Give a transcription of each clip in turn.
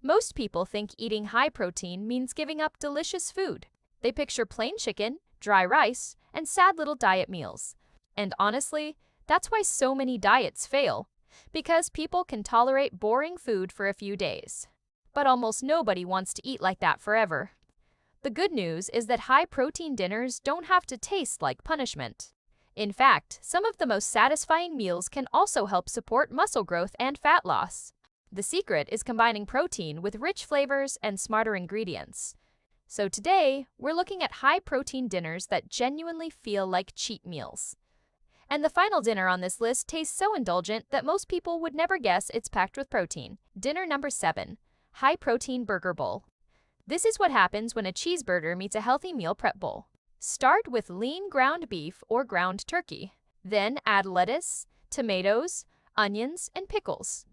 Most people think eating high protein means giving up delicious food. They picture plain chicken, dry rice, and sad little diet meals. And honestly, that's why so many diets fail, because people can tolerate boring food for a few days. But almost nobody wants to eat like that forever. The good news is that high-protein dinners don't have to taste like punishment. In fact, some of the most satisfying meals can also help support muscle growth and fat loss. The secret is combining protein with rich flavors and smarter ingredients. So today, we're looking at high-protein dinners that genuinely feel like cheat meals. And the final dinner on this list tastes so indulgent that most people would never guess it's packed with protein. Dinner number 7. High-protein burger bowl. This is what happens when a cheeseburger meets a healthy meal prep bowl. Start with lean ground beef or ground turkey. Then add lettuce, tomatoes, onions, and pickles.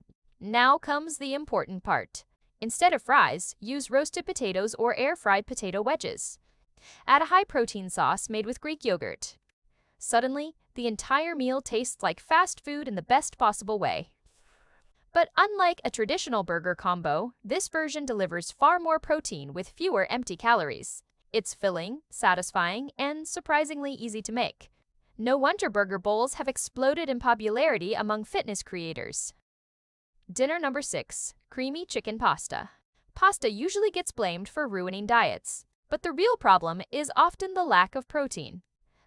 Now comes the important part. Instead of fries, use roasted potatoes or air-fried potato wedges. Add a high-protein sauce made with Greek yogurt. Suddenly, the entire meal tastes like fast food in the best possible way. But unlike a traditional burger combo, this version delivers far more protein with fewer empty calories. It's filling, satisfying, and surprisingly easy to make. No wonder burger bowls have exploded in popularity among fitness creators. Dinner number 6. Creamy chicken pasta. Pasta usually gets blamed for ruining diets, but the real problem is often the lack of protein.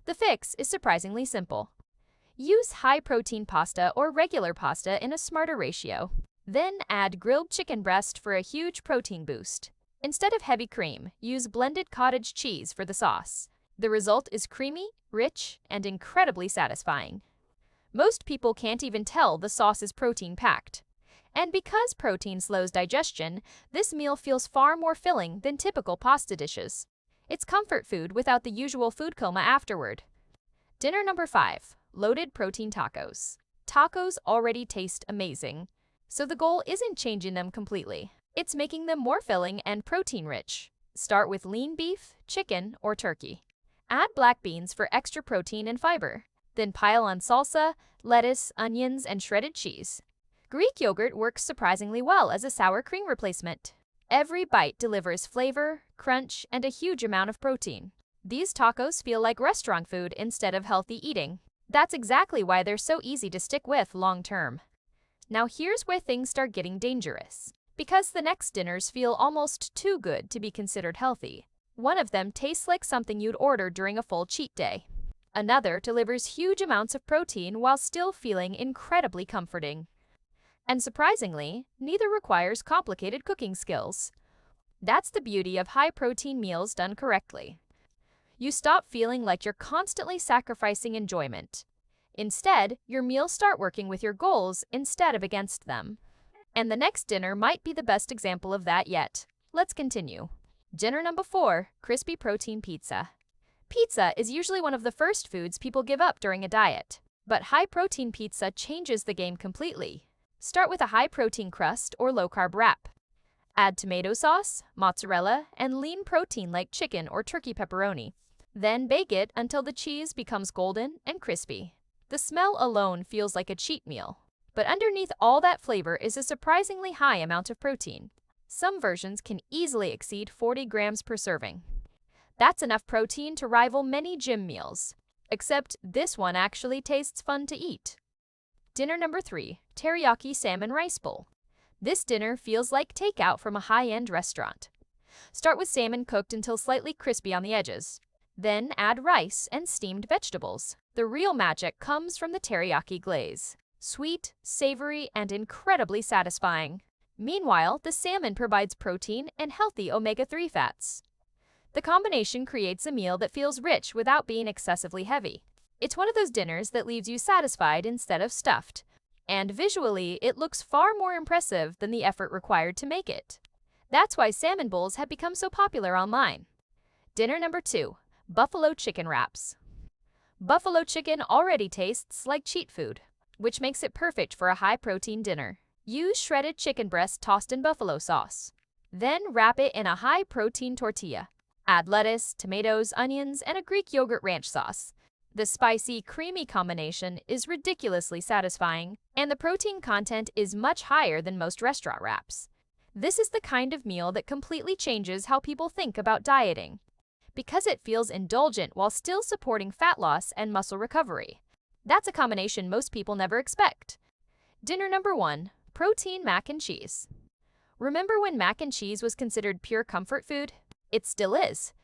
The fix is surprisingly simple. Use high-protein pasta or regular pasta in a smarter ratio. Then add grilled chicken breast for a huge protein boost. Instead of heavy cream, use blended cottage cheese for the sauce. The result is creamy, rich, and incredibly satisfying. Most people can't even tell the sauce is protein-packed. And because protein slows digestion, this meal feels far more filling than typical pasta dishes. It's comfort food without the usual food coma afterward. Dinner number 5. Loaded protein tacos. Tacos already taste amazing, so the goal isn't changing them completely. It's making them more filling and protein-rich. Start with lean beef, chicken, or turkey. Add black beans for extra protein and fiber. Then pile on salsa, lettuce, onions, and shredded cheese. Greek yogurt works surprisingly well as a sour cream replacement. Every bite delivers flavor, crunch, and a huge amount of protein. These tacos feel like restaurant food instead of healthy eating. That's exactly why they're so easy to stick with long-term. Now here's where things start getting dangerous. Because the next dinners feel almost too good to be considered healthy. One of them tastes like something you'd order during a full cheat day. Another delivers huge amounts of protein while still feeling incredibly comforting. And surprisingly, neither requires complicated cooking skills. That's the beauty of high-protein meals done correctly. You stop feeling like you're constantly sacrificing enjoyment. Instead, your meals start working with your goals instead of against them. And the next dinner might be the best example of that yet. Let's continue. Dinner number 4. Crispy protein pizza. Pizza is usually one of the first foods people give up during a diet. But high-protein pizza changes the game completely. Start with a high-protein crust or low-carb wrap. Add tomato sauce, mozzarella, and lean protein like chicken or turkey pepperoni. Then bake it until the cheese becomes golden and crispy. The smell alone feels like a cheat meal. But underneath all that flavor is a surprisingly high amount of protein. Some versions can easily exceed 40 grams per serving. That's enough protein to rival many gym meals. Except this one actually tastes fun to eat. Dinner number 3. Teriyaki salmon rice bowl. This dinner feels like takeout from a high-end restaurant. Start with salmon cooked until slightly crispy on the edges. Then add rice and steamed vegetables. The real magic comes from the teriyaki glaze. Sweet, savory, and incredibly satisfying. Meanwhile, the salmon provides protein and healthy omega-3 fats. The combination creates a meal that feels rich without being excessively heavy. It's one of those dinners that leaves you satisfied instead of stuffed. And visually, it looks far more impressive than the effort required to make it. That's why salmon bowls have become so popular online. Dinner number 2. Buffalo chicken wraps. Buffalo chicken already tastes like cheat food, which makes it perfect for a high-protein dinner. Use shredded chicken breast tossed in buffalo sauce. Then wrap it in a high-protein tortilla. Add lettuce, tomatoes, onions, and a Greek yogurt ranch sauce. The spicy, creamy combination is ridiculously satisfying, and the protein content is much higher than most restaurant wraps. This is the kind of meal that completely changes how people think about dieting, because it feels indulgent while still supporting fat loss and muscle recovery. That's a combination most people never expect. Dinner number 1, protein mac and cheese. Remember when mac and cheese was considered pure comfort food? It still is.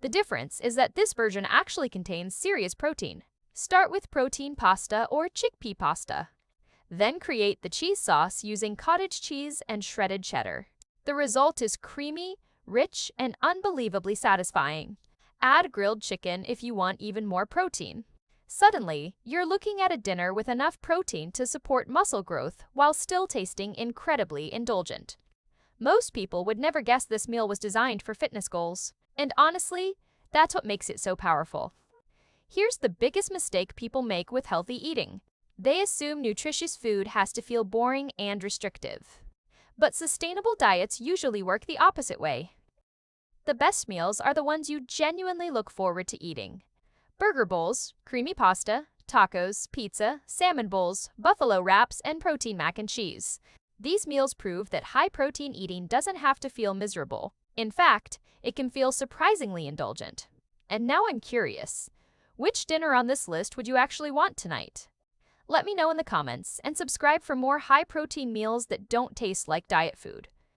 The difference is that this version actually contains serious protein. Start with protein pasta or chickpea pasta. Then create the cheese sauce using cottage cheese and shredded cheddar. The result is creamy, rich, and unbelievably satisfying. Add grilled chicken if you want even more protein. Suddenly, you're looking at a dinner with enough protein to support muscle growth while still tasting incredibly indulgent. Most people would never guess this meal was designed for fitness goals. And honestly, that's what makes it so powerful. Here's the biggest mistake people make with healthy eating. They assume nutritious food has to feel boring and restrictive. But sustainable diets usually work the opposite way. The best meals are the ones you genuinely look forward to eating. Burger bowls, creamy pasta, tacos, pizza, salmon bowls, buffalo wraps, and protein mac and cheese. These meals prove that high-protein eating doesn't have to feel miserable. In fact, it can feel surprisingly indulgent. And now I'm curious, which dinner on this list would you actually want tonight? Let me know in the comments and subscribe for more high-protein meals that don't taste like diet food.